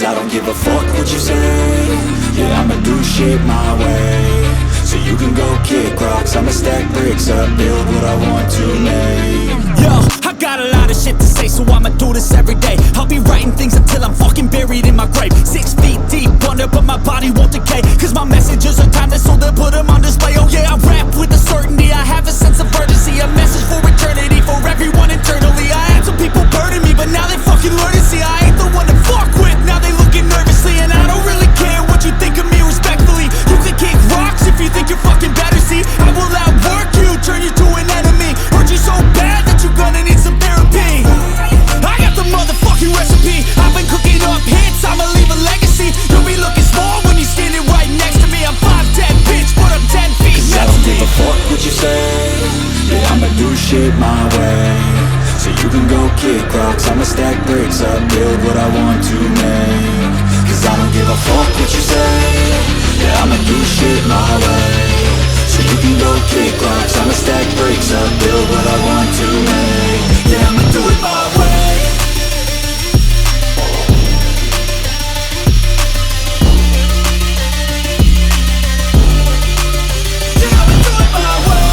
I don't give a fuck what you say. Yeah, I'ma do shit my way. So you can go kick rocks, I'ma stack bricks up, build what I want to make. Yo, I got a lot of shit to say, so I'ma do this every day. I'll be writing things until I'm fucking buried in my grave. 6 feet deep under, but my body won't decay, cause my messages are timeless, so they'll put them on display. Oh yeah, I rap with a certainty, I have a sense of urgency, a message for eternity, for everyone internally. I had some people burning me, but now they fucking learn to see I ain't the one to fuck with, now they looking nervously. And I don't really care what you think of me, respectfully. You can kick rocks if you think you're fucking better, see I will outwork you, turn you to an enemy. Hurt you so bad that you're gonna need some therapy. I got the motherfucking recipe, I've been cooking up hits, I'ma leave a legacy. You'll be looking small when you're standing right next to me. I'm 5'10", bitch, but I'm 10 feet Cause next I don't to give me. a fuck what you say. Yeah, I'ma do shit my way. So you can go kick rocks, I'ma stack bricks up, build what I want to make. Cause I don't give a fuck what you say. Yeah, I'ma do shit my way. So you can go kick rocks, I'ma stack bricks up, build what I want to make. Yeah, I'ma do it my way. Yeah, I'ma do it my way.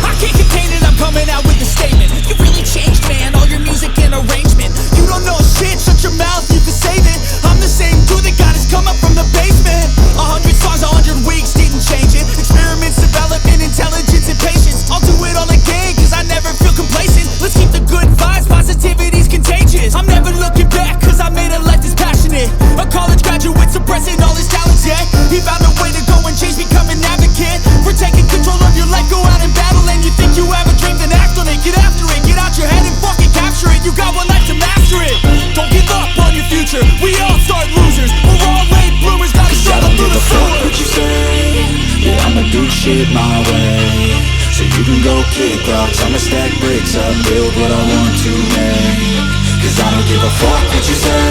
I can't contain it, I'm coming out with a statement. You really changed, man, all your music and arrangement. You don't know shit, shut your mouth, you can save it. I'm the same dude that got his come up from the basement. 100 songs, 100 weeks, didn't change it. Experiments, development, intelligence, and patience. I'll do it all again, cause I never feel complacent. Let's keep the good vibes, positivity's contagious. I'm never looking back, cause I made a life that's passionate. A college graduate suppressing all his talents, yeah. He found a way to go and change, become an advocate. For taking control of your life, go out and battle. And you think you have a dream, then act on it. Get after it, get out your head and fucking capture it. You got one life to master it. Don't give up on your future, we all start losers. We're all late bloomers, gotta I struggle don't through give the a fuck sewer. what you say. Yeah, I'ma do shit my way. So you can go kick rocks, I'ma stack bricks up, build what I want to make. Cause I don't give a fuck what you say.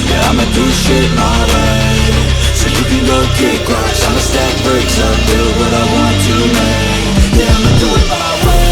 Yeah, I'ma do shit my way. So you can go kick rocks, I'ma stack bricks up, build what I want to make. Yeah, I'ma do it my way.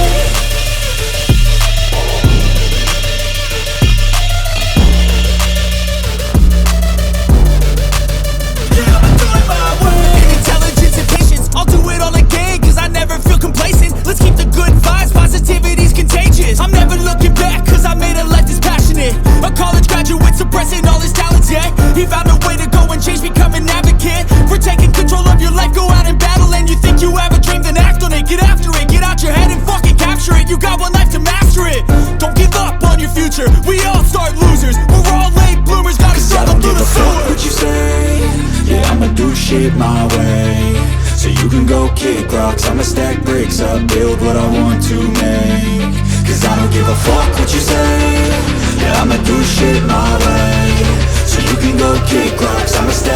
Intelligence and patience, I'll do it all again, cause I never feel complacent. Let's keep the good vibes, positivity's contagious. I'm never looking back, cause I made a life that's passionate. A college graduate suppressing all his talents, yeah. He found a way to go and change, become an advocate. For taking control of your life, go out and battle. And you think you have a dream, then act on it. Get after it, get out your head and fucking capture it. You got one life to master it. Don't give up on your future, we all start losers. We're all late bloomers, gotta Cause I struggle don't through give the a fuck sewer. what you say. Yeah, I'ma do shit my way. So you can go kick rocks, I'ma stack bricks up, build what I want to make. Cause I don't give a fuck what you say. Yeah, I'ma do shit my way. So you can go kick rocks, I'ma stack